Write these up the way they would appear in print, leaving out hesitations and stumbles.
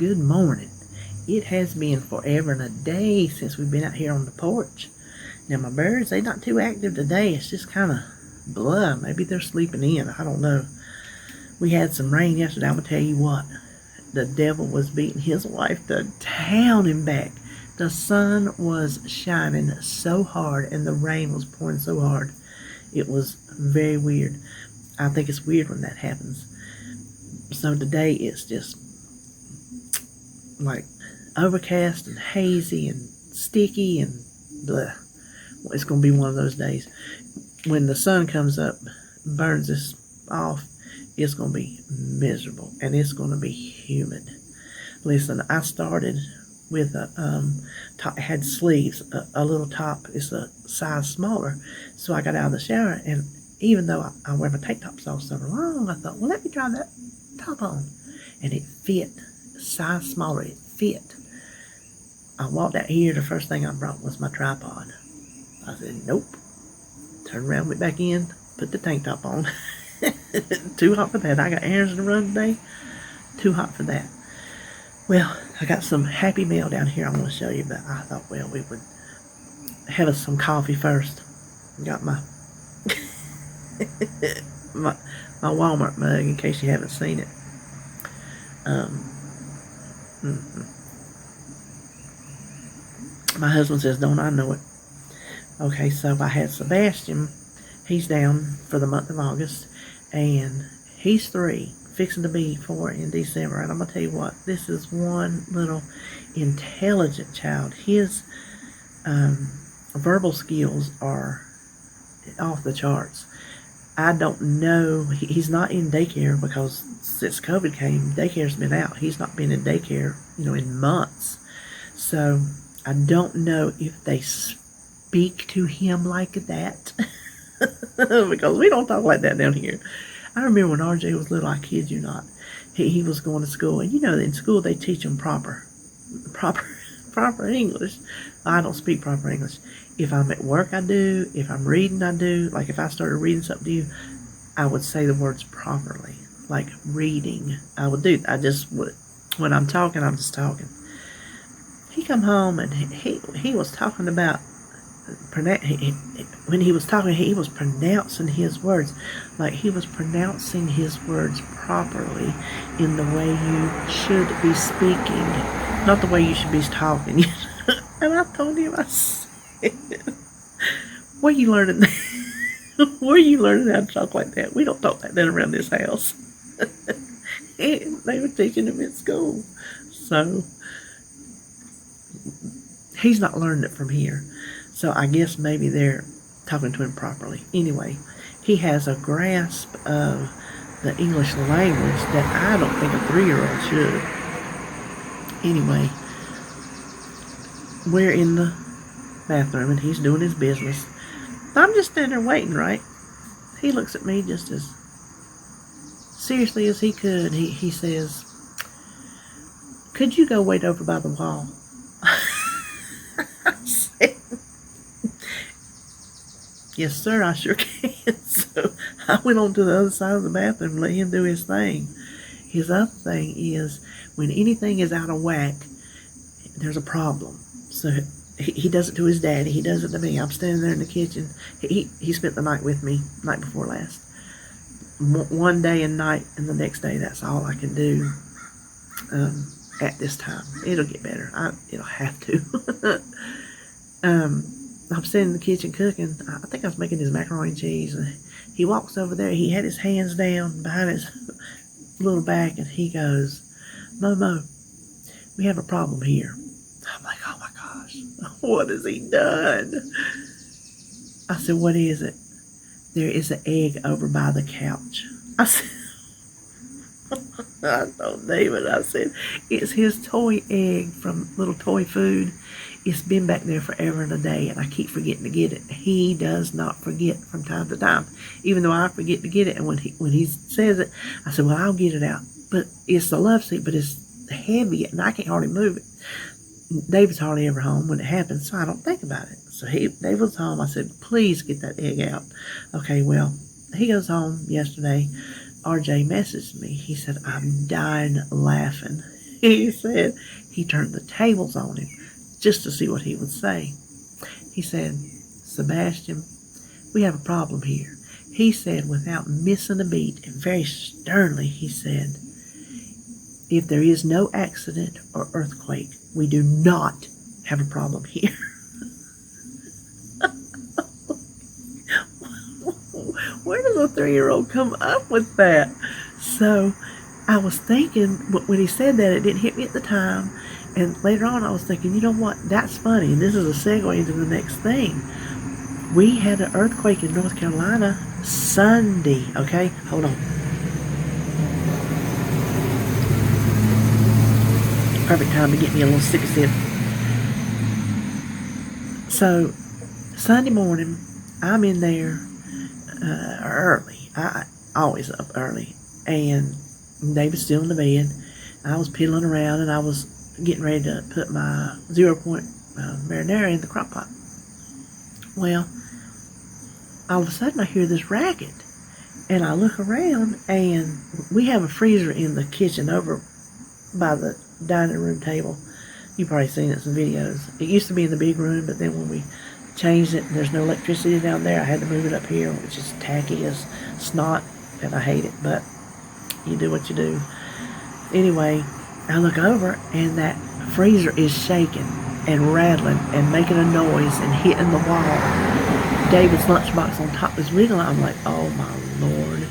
good morning. It has been forever and a day since we've been out here on the porch. Now my birds, they're not too active today. It's just kind of blah. Maybe they're sleeping in. I don't know. We had some rain yesterday. I'm going to tell you what. The devil was beating his wife to town and back. The sun was shining so hard and the rain was pouring so hard. It was very weird. I think it's weird when that happens. So today it's just like overcast and hazy and sticky and blah. It's going to be one of those days. When the sun comes up, burns this off, it's going to be miserable and it's going to be humid. Listen, I started with a top, it had sleeves, a little top. It's a size smaller. So I got out of the shower, and even though I wear my tank tops all summer long, I thought, well, let me try that top on. And it fit, size smaller, it fit. I walked out here, the first thing I brought was my tripod. I said, nope. Turned around, went back in, put the tank top on. Too hot for that. I got errands to run today. Too hot for that. Well, I got some happy mail down here I want to show you, but I thought, well, we would have us some coffee first. Got my my Walmart mug in case you haven't seen it. My husband says, don't I know it? Okay, so I had Sebastian. He's down for the month of August, and he's 3, fixing to be 4 in December. And I'm going to tell you what, this is one little intelligent child. His verbal skills are off the charts. I don't know, he's not in daycare because since COVID came, daycare's been out. He's not been in daycare, in months. So I don't know if they speak to him like that because we don't talk like that down here. I remember when RJ was little, I kid you not, he was going to school, and in school they teach him proper English. I don't speak proper English. If I'm at work, I do. If I'm reading, I do. Like if I started reading something to you, I would say the words properly. Like reading, I would do. I just would. When I'm talking, I'm just talking. He come home and he was talking about when he was talking, he was pronouncing his words. Like he was pronouncing his words properly in the way you should be speaking, not the way you should be talking. And I told him, I said, where you learning that? Where you learning how to talk like that? We don't talk like that around this house. And they were teaching him in school. So he's not learned it from here. So I guess maybe they're talking to him properly. Anyway, he has a grasp of the English language that I don't think a 3-year-old should. Anyway, we're in the bathroom and he's doing his business. I'm just standing there waiting, right? He looks at me just as seriously as he could. He says, could you go wait over by the wall? I said, yes, sir, I sure can. So I went on to the other side of the bathroom and let him do his thing. His other thing is, when anything is out of whack, there's a problem. So he does it to his daddy. He does it to me. I'm standing there in the kitchen. He spent the night with me, night before last. One day and night, and the next day, that's all I can do at this time. It'll get better. It'll have to. I'm sitting in the kitchen cooking. I think I was making his macaroni and cheese. And he walks over there. He had his hands down behind his little back, and he goes, Momo, we have a problem here. I'm like, oh my gosh, what has he done? I said, what is it? There is an egg over by the couch. I said, I told David, I said, it's his toy egg from Little Toy Food. It's been back there forever and a day, and I keep forgetting to get it. He does not forget from time to time, even though I forget to get it. And when he says it, I said, well, I'll get it out. But it's the love seat, but it's heavy, and I can't hardly move it. David's hardly ever home when it happens, so I don't think about it. So David was home. I said, please get that egg out. Okay, well, he goes home yesterday. RJ messaged me. He said, I'm dying laughing. He said he turned the tables on him just to see what he would say. He said, Sebastian, we have a problem here. He said, without missing a beat, and very sternly, he said, if there is no accident or earthquake, we do not have a problem here. Where does a 3-year-old come up with that? So I was thinking, when he said that, it didn't hit me at the time. And later on, I was thinking, you know what? That's funny. And this is a segue into the next thing. We had an earthquake in North Carolina Sunday. Okay, hold on. Perfect time to get me a little sippy sip. So, Sunday morning, I'm in there early. I always up early. And David's still in the bed. I was piddling around and I was getting ready to put my 0-point marinara in the crock pot. Well, all of a sudden I hear this racket. And I look around and we have a freezer in the kitchen over by the dining room table. You've probably seen it in some videos. It used to be in the big room, but then when we changed it and there's no electricity down there, I had to move it up here, which is tacky as snot, and I hate it, but you do what you do. Anyway, I look over and that freezer is shaking and rattling and making a noise and hitting the wall. David's lunchbox on top is wiggling. I'm like, oh my Lord,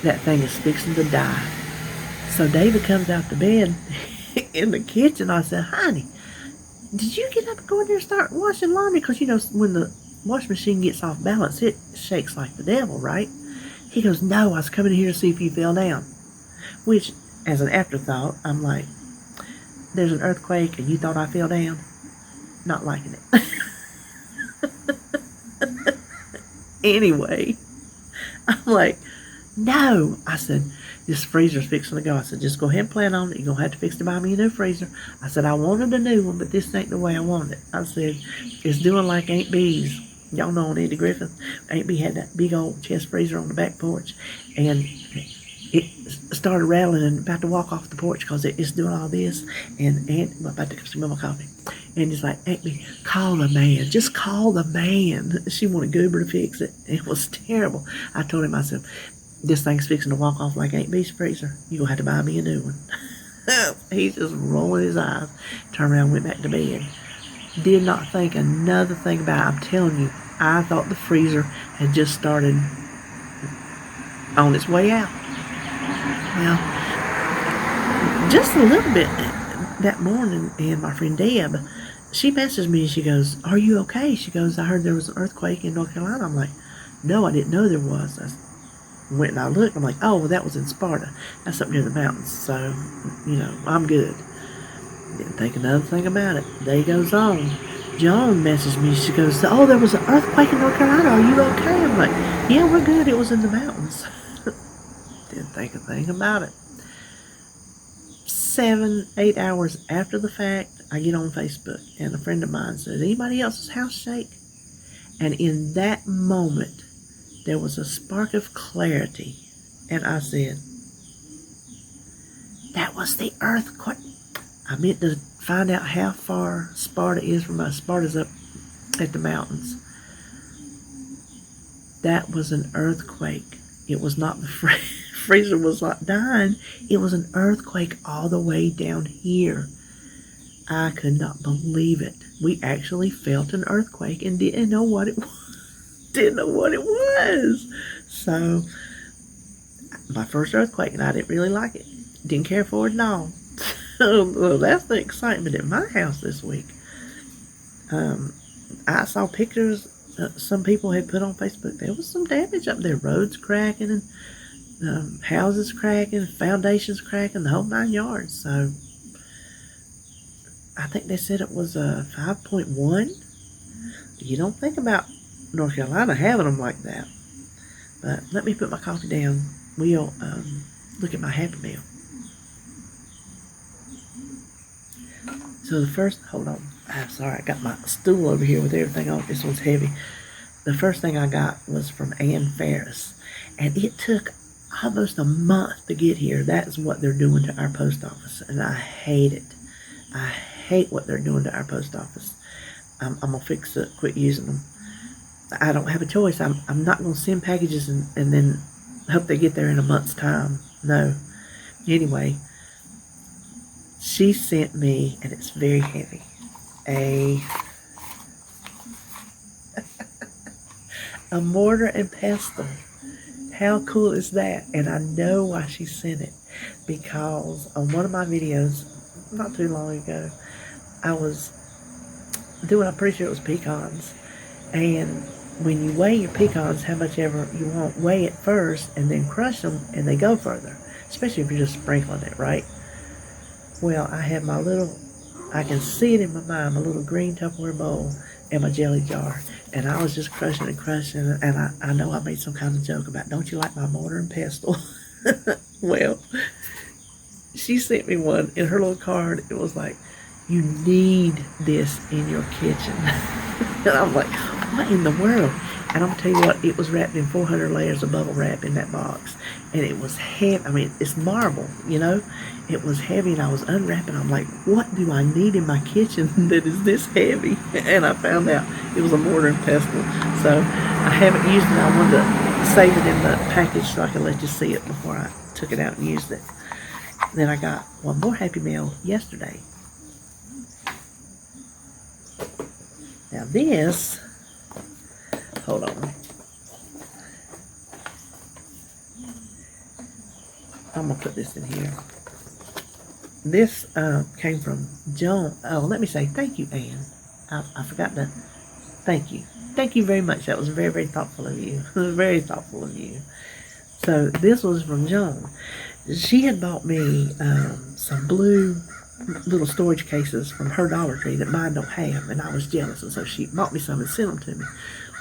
that thing is fixing to die. So David comes out the bed in the kitchen. I said, honey, did you get up and go in there and start washing laundry? Because, you know, when the washing machine gets off balance, it shakes like the devil, right? He goes, no, I was coming here to see if you fell down. Which, as an afterthought, I'm like, there's an earthquake and you thought I fell down? Not liking it. Anyway, I'm like, no. I said, this freezer's fixing to go. I said, just go ahead and plan on it. You're going to have to fix to buy me a new freezer. I said, I wanted a new one, but this ain't the way I wanted it. I said, it's doing like Aunt Bee's. Y'all know Eddie Griffith. Aunt Bee had that big old chest freezer on the back porch, and it started rattling and about to walk off the porch because it's doing all this. And I'm about to get some of my coffee. And it's like, Aunt Bee, call the man. Just call the man. She wanted Goober to fix it. It was terrible. I told him, I said, this thing's fixing to walk off like Aunt Bee's freezer. You're going to have to buy me a new one. He's just rolling his eyes. Turned around and went back to bed. Did not think another thing about it. I'm telling you, I thought the freezer had just started on its way out. Well, just a little bit that morning, and my friend Deb, she messaged me and she goes, are you okay? She goes, I heard there was an earthquake in North Carolina. I'm like, no, I didn't know there was. I went and I looked. I'm like, oh, well, that was in Sparta. That's up near the mountains. So, you know, I'm good. Didn't think another thing about it. Day goes on. Joan messaged me. She goes, oh, there was an earthquake in North Carolina. Are you okay? I'm like, yeah, we're good. It was in the mountains. Didn't think a thing about it. 7-8 hours after the fact, I get on Facebook, and a friend of mine says, anybody else's house shake? And in that moment, there was a spark of clarity, and I said, that was the earthquake. I meant to find out how far Sparta is from us. Sparta's up at the mountains. That was an earthquake. It was not the freezer was not dying. It was an earthquake all the way down here. I could not believe it. We actually felt an earthquake and didn't know what it was. Didn't know what it was. So, my first earthquake, and I didn't really like it. Didn't care for it at all. So, that's the excitement at my house this week. I saw pictures some people had put on Facebook. There was some damage up there. Roads cracking and houses cracking, foundations cracking, the whole 9 yards. So, I think they said it was a 5.1. You don't think about North Carolina having them like that. But let me put my coffee down. We'll look at my Happy Meal. So the first, hold on. I'm sorry, I got my stool over here with everything on. This one's heavy. The first thing I got was from Ann Ferris. And it took almost a month to get here. That's what they're doing to our post office, and I hate it. I hate what they're doing to our post office. I'm gonna fix it. Quit using them. I don't have a choice. I'm not gonna send packages and then hope they get there in a month's time. No. Anyway, she sent me, and it's very heavy, a mortar and pestle. How cool is that? And I know why she sent it, because on one of my videos not too long ago, I was doing, I'm pretty sure it was pecans, and when you weigh your pecans, how much ever you want, weigh it first and then crush them, and they go further, especially if you're just sprinkling it, right? Well, I have my little, I can see it in my mind, my little green Tupperware bowl and my jelly jar, and I was just crushing and crushing, and I know I made some kind of joke about, don't you like my mortar and pestle? Well, she sent me one in her little card. It was like, you need this in your kitchen. And I'm like, what in the world? And I'm gonna tell you what, it was wrapped in 400 layers of bubble wrap in that box, and it was heavy. I mean, it's marble, you know. It was heavy, and I was unwrapping. I'm like, what do I need in my kitchen that is this heavy? And I found out it was a mortar and pestle. So I haven't used it. I wanted to save it in the package so I could let you see it before I took it out and used it. Then I got one more Happy Meal yesterday. Now this, hold on. I'm going to put this in here. This came from Joan. Oh, let me say thank you, Anne. I forgot to thank you. Thank you very much. That was very, very thoughtful of you. Very thoughtful of you. So this was from Joan. She had bought me some blue little storage cases from her Dollar Tree that mine don't have, and I was jealous, and so she bought me some and sent them to me.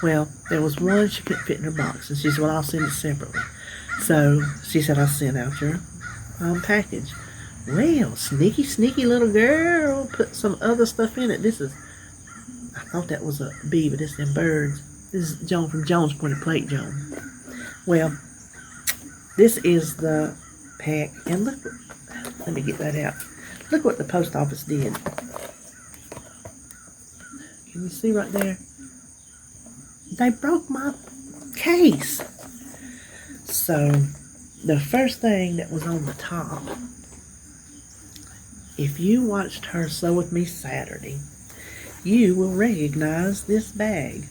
Well, there was one she couldn't fit in her box, and she said, well, I'll send it separately. So she said, I'll send out your package. Well, sneaky, sneaky little girl put some other stuff in it. This is, I thought that was a bee, but it's them birds. This is Joan from Joan's Pointed Plate, Joan. Well, this is the pack, and look, let me get that out. Look what the post office did. Can you see right there? They broke my case. So, the first thing that was on the top, if you watched her Sew With Me Saturday, you will recognize this bag.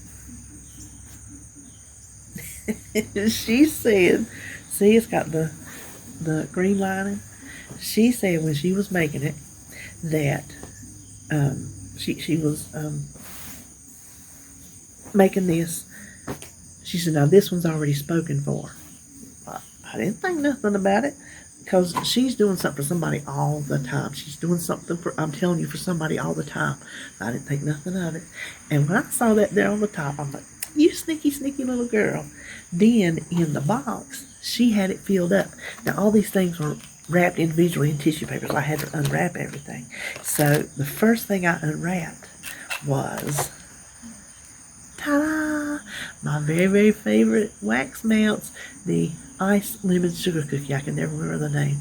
She said, see, it's got the green lining. She said when she was making it that she was making this. She said, now this one's already spoken for. I didn't think nothing about it, because she's doing something for somebody all the time. She's doing something for, I'm telling you, for somebody all the time. I didn't think nothing of it. And when I saw that there on the top, I'm like, you sneaky, sneaky little girl. Then in the box, she had it filled up. Now all these things were wrapped individually in tissue paper, so I had to unwrap everything. So the first thing I unwrapped was, ta-da! My very, very favorite wax melts, the iced lemon sugar cookie. I can never remember the name.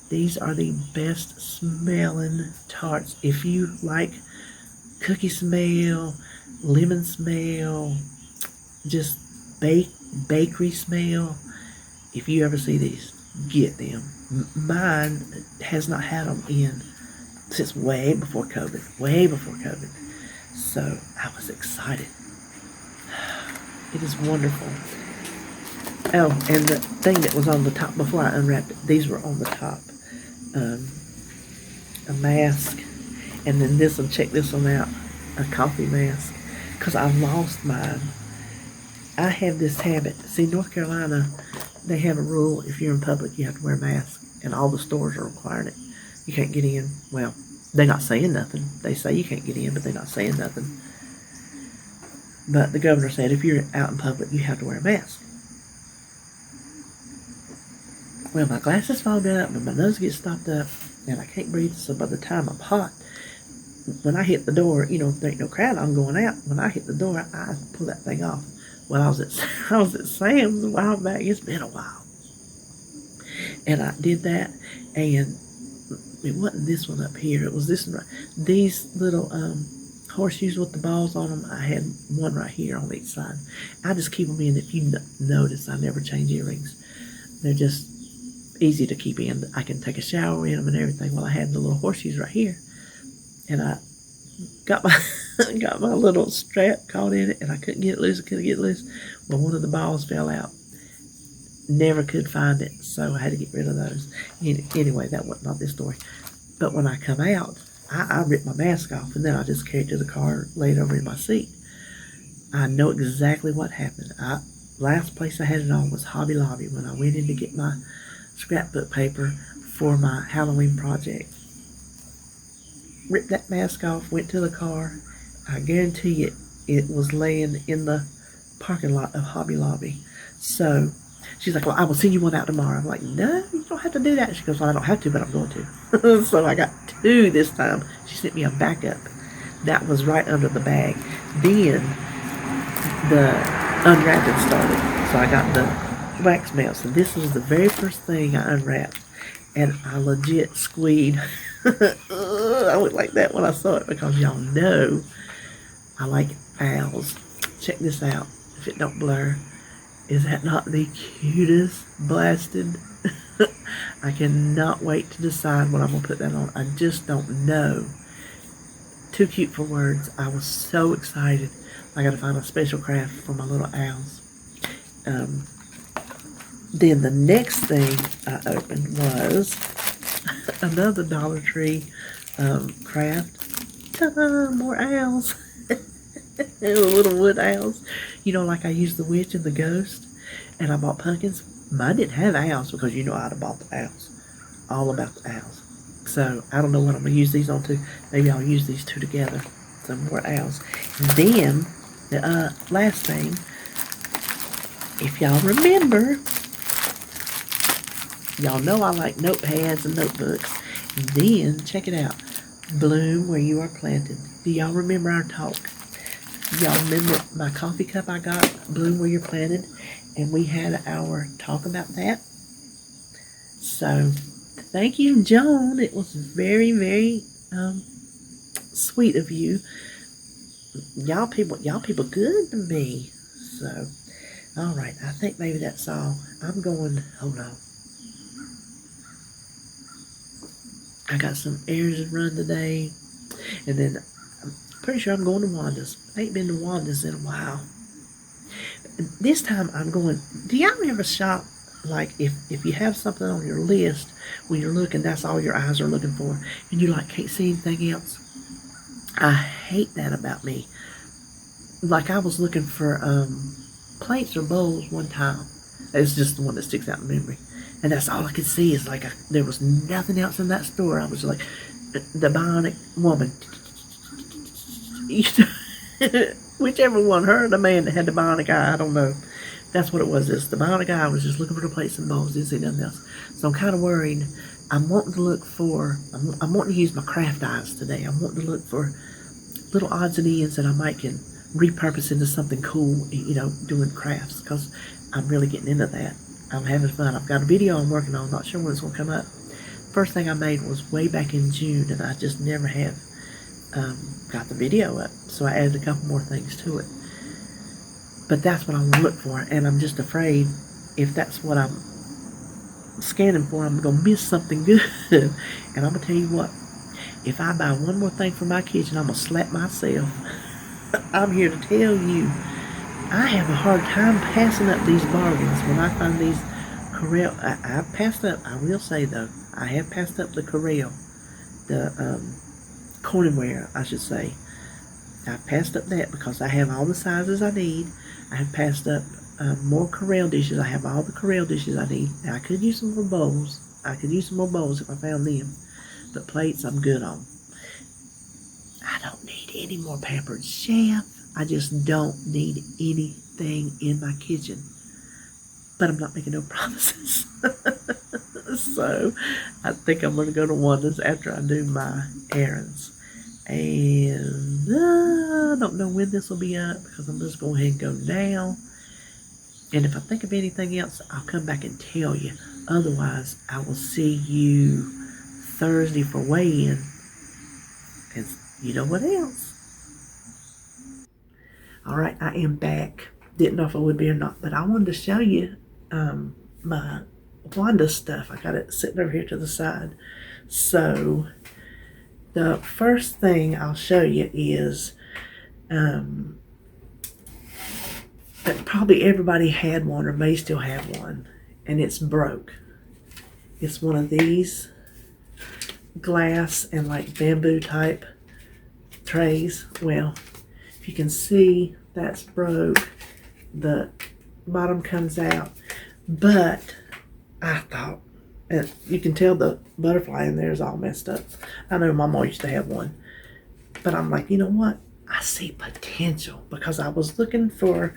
These are the best smelling tarts. If you like cookie smell, lemon smell, just bakery smell, if you ever see these, get them. Mine has not had them in since way before COVID. Way before COVID. So I was excited. It is wonderful. Oh, and the thing that was on the top before I unwrapped it, these were on the top. A mask. And then this one, check this one out. A coffee mask. Because I lost mine. I have this habit. See, North Carolina, they have a rule, if you're in public, you have to wear a mask. And all the stores are requiring it. You can't get in. Well, they're not saying nothing. They say you can't get in, but they're not saying nothing. But the governor said if you're out in public, you have to wear a mask. Well, my glasses fogged up, and my nose gets stopped up, and I can't breathe. So by the time I'm hot, when I hit the door, you know, if there ain't no crowd, I'm going out. When I hit the door, I pull that thing off. Well, I was at Sam's a while back. It's been a while. And I did that, and it wasn't this one up here. It was this one. These little horseshoes with the balls on them, I had one right here on each side. I just keep them in. If you notice, I never change earrings. They're just easy to keep in. I can take a shower in them and everything. Well, I had the little horseshoes right here, and I got my got my little strap caught in it, and I couldn't get it loose. Well, one of the balls fell out. Never could find it, so I had to get rid of those. Anyway, that was not this story. But when I come out, I ripped my mask off, and then I just carried it to the car, laid over in my seat. I know exactly what happened. Last place I had it on was Hobby Lobby when I went in to get my scrapbook paper for my Halloween project. Ripped that mask off, went to the car. I guarantee you it was laying in the parking lot of Hobby Lobby. So she's like, well, I will send you one out tomorrow. I'm like, no, you don't have to do that. She goes, well, I don't have to, but I'm going to. So I got 2 this time. She sent me a backup. That was right under the bag. Then the unwrapping started. So I got the wax melts. And this was the very first thing I unwrapped. And I legit squeed. I went like that when I saw it because y'all know I like owls. Check this out. If it don't blur. Is that not the cutest blasted? I cannot wait to decide what I'm going to put that on. I just don't know. Too cute for words. I was so excited. I got to find a special craft for my little owls. Then the next thing I opened was another Dollar Tree craft. Ta-da! More owls. The little wood owls. You know, like I used the witch and the ghost, and I bought pumpkins. Mine didn't have owls because you know I'd have bought the owls. All about the owls. So I don't know what I'm going to use these on to. Maybe I'll use these 2 together. Some more owls. And then, the last thing, if y'all remember, y'all know I like notepads and notebooks. And then, check it out. Bloom where you are planted. Do y'all remember our talk? Y'all remember my coffee cup I got, Bloom Where You're Planted, and we had our talk about that. So, thank you, Joan. It was very, very sweet of you. Y'all people good to me. So, all right, I think maybe that's all. I'm going. Hold on. I got some errands to run today, and then pretty sure I'm going to Wandas. I ain't been to Wandas in a while. This time I'm going. Do y'all ever shop like if you have something on your list when you're looking, that's all your eyes are looking for, and you like can't see anything else? I hate that about me. Like I was looking for plates or bowls one time. It's just the one that sticks out in memory, and that's all I could see is like there was nothing else in that store. I was like the Bionic Woman. Whichever one, her or the man that had the bionic eye, I don't know. That's what it was. The bionic eye was just looking for the plates and bowls, didn't see nothing else. So I'm kind of worried. I'm wanting to look for, I'm wanting to use my craft eyes today. I'm wanting to look for little odds and ends that I might can repurpose into something cool, you know, doing crafts, because I'm really getting into that. I'm having fun. I've got a video I'm working on, not sure when it's going to come up. First thing I made was way back in June, and I just never have got the video up, so I added a couple more things to it. But that's what I want to look for, and I'm just afraid if that's what I'm scanning for, I'm going to miss something good. And I'm going to tell you what, if I buy one more thing for my kitchen, I'm going to slap myself. I'm here to tell you, I have a hard time passing up these bargains when I find these Corel. I've passed up, I will say though, I have passed up the Corel, the Cornware, I should say. I've passed up that because I have all the sizes I need. I have passed up more Corel dishes. I have all the Corel dishes I need. Now, I could use some more bowls. I could use some more bowls if I found them. But plates, I'm good on. I don't need any more Pampered Chef. I just don't need anything in my kitchen. But I'm not making no promises. So, I think I'm going to go to Wanda's after I do my errands. And I don't know when this will be up because I'm just going ahead and go now. And if I think of anything else, I'll come back and tell you. Otherwise, I will see you Thursday for weigh-in. And you know what else? All right, I am back. Didn't know if I would be or not, but I wanted to show you my Wandas stuff. I got it sitting over here to the side. So the first thing I'll show you is that probably everybody had one or may still have one, and it's broke. It's one of these glass and like bamboo type trays. Well, if you can see, that's broke. The bottom comes out, but I thought, and you can tell the butterfly in there is all messed up. I know Mama used to have one, but I'm like, you know what? I see potential, because I was looking for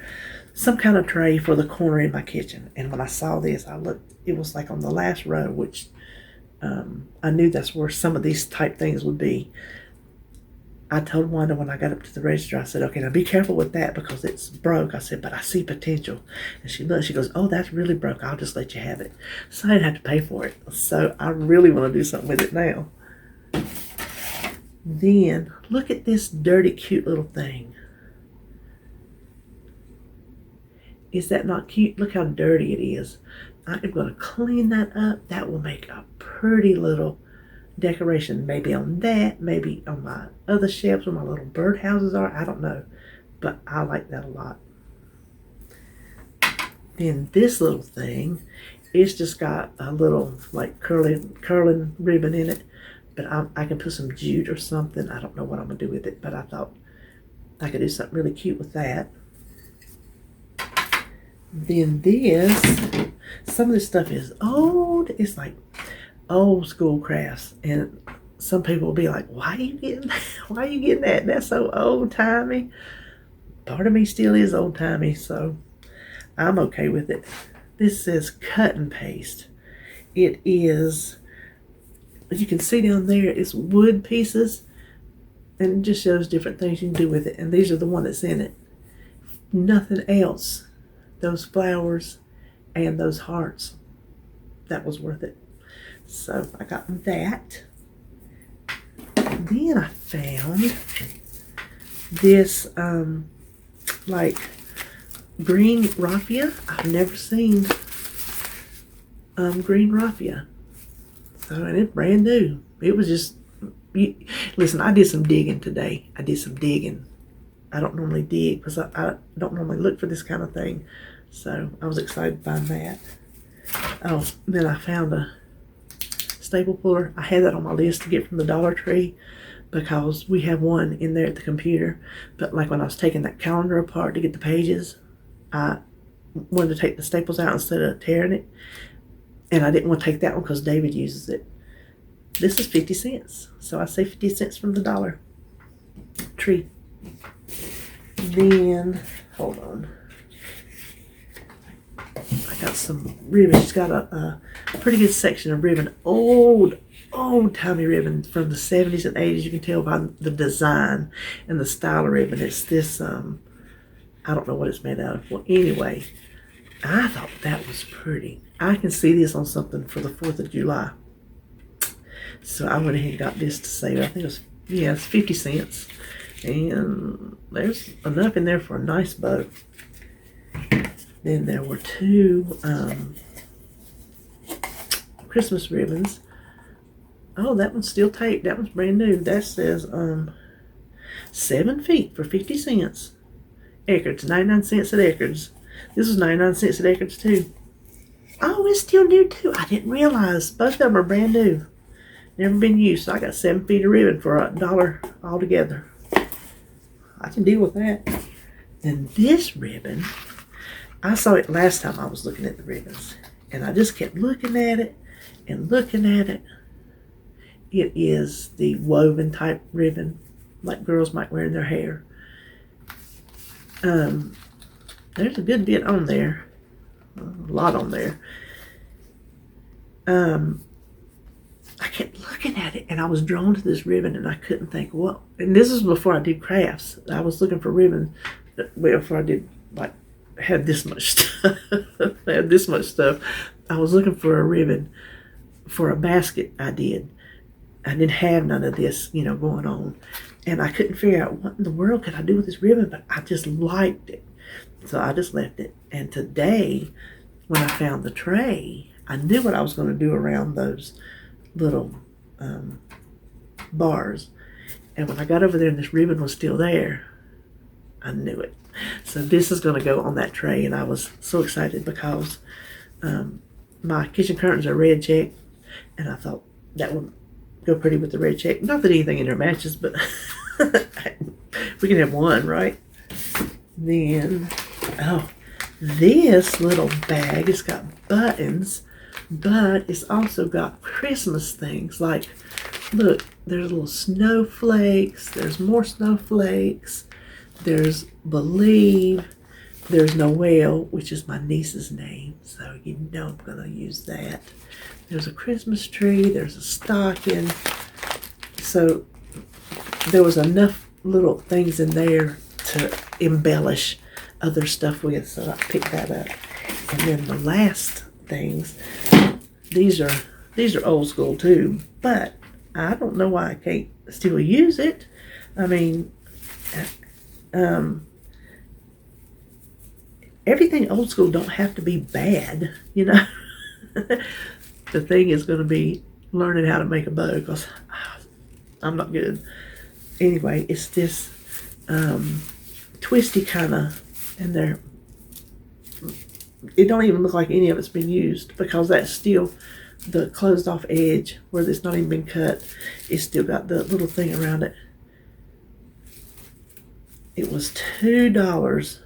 some kind of tray for the corner in my kitchen, and when I saw this, I looked. It was like on the last row, which I knew that's where some of these type things would be. I told Wanda when I got up to the register, I said, okay, now be careful with that because it's broke. I said, but I see potential. And she looked, she goes, oh, that's really broke. I'll just let you have it. So I didn't have to pay for it. So I really want to do something with it now. Then look at this dirty, cute little thing. Is that not cute? Look how dirty it is. I am going to clean that up. That will make a pretty little decoration, maybe on that, maybe on my other shelves where my little bird houses are. I don't know, but I like that a lot. Then this little thing, it's just got a little like curling ribbon in it, but I can put some jute or something. I don't know what I'm gonna do with it, but I thought I could do something really cute with that. Then this, some of this stuff is old. It's like old school crafts, and some people will be like, why are you getting that? That's so old timey. Part of me still is old timey, so I'm okay with it. This says cut and paste. It is, as you can see down there, it's wood pieces, and it just shows different things you can do with it, and these are the one that's in it. Nothing else. Those flowers and those hearts, that was worth it. So I got that. Then I found this like green raffia. I've never seen green raffia. So, and it's brand new. It was just, listen, I did some digging today. I did some digging. I don't normally dig because I don't normally look for this kind of thing. So I was excited to find that. Oh, then I found a staple puller. I had that on my list to get from the Dollar Tree because we have one in there at the computer. But like when I was taking that calendar apart to get the pages, I wanted to take the staples out instead of tearing it. And I didn't want to take that one because David uses it. This is 50 cents. So I say 50 cents from the Dollar Tree. Then, hold on. I got some ribbon. She's got a pretty good section of ribbon. Old-timey ribbon from the 70s and 80s. You can tell by the design and the style of ribbon. It's this, I don't know what it's made out of. Well, anyway, I thought that was pretty. I can see this on something for the 4th of July. So I went ahead and got this to save. I think it was, yeah, it's 50 cents. And there's enough in there for a nice bow. Then there were two Christmas ribbons. Oh, that one's still taped. That one's brand new. That says 7 feet for 50 cents. Eckerd's, 99 cents at Eckerd's. This was 99 cents at Eckerd's too. Oh, it's still new too. I didn't realize. Both of them are brand new. Never been used. So I got 7 feet of ribbon for $1 altogether. I can deal with that. Then this ribbon, I saw it last time I was looking at the ribbons. And I just kept looking at it and looking at it. It is the woven type ribbon like girls might wear in their hair. There's a good bit on there. A lot on there. I kept looking at it and I was drawn to this ribbon and I couldn't think what. And this is before I did crafts. I was looking for ribbon before I did like had this much stuff. I had this much stuff. I was looking for a ribbon for a basket. I didn't have none of this, going on. And I couldn't figure out what in the world could I do with this ribbon, but I just liked it. So I just left it. And today, when I found the tray, I knew what I was going to do around those little bars. And when I got over there and this ribbon was still there, I knew it. So this is going to go on that tray, and I was so excited because my kitchen curtains are red check, and I thought that would go pretty with the red check. Not that anything in there matches, but we can have one, right? Then, this little bag, it's got buttons, but it's also got Christmas things. Like, look, there's little snowflakes. There's more snowflakes. There's Believe. There's Noel, which is my niece's name, so I'm going to use that. There's a Christmas tree. There's a stocking. So there was enough little things in there to embellish other stuff with, so I picked that up. And then the last things, these are old school too, but I don't know why I can't still use it. I mean, everything old school don't have to be bad, The thing is going to be learning how to make a bow, because I'm not good. Anyway, it's this twisty kind of, and it don't even look like any of it's been used, because that's still the closed off edge where it's not even been cut. It's still got the little thing around it. It was $2,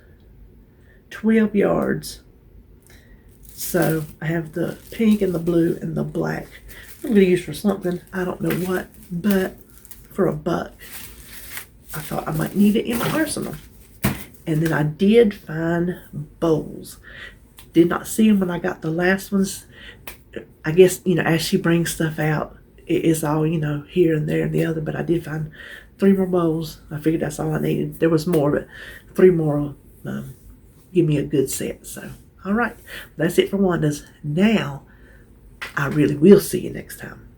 12 yards. So I have the pink and the blue and the black. I'm going to use for something, I don't know what, but for $1, I thought I might need it in my arsenal. And then I did find bowls. Did not see them when I got the last ones. I guess, as she brings stuff out, it is all, here and there and the other. But I did find 3 more bowls. I figured that's all I needed. There was more, but 3 more will give me a good set. So, all right. That's it for Wanda's. Now, I really will see you next time.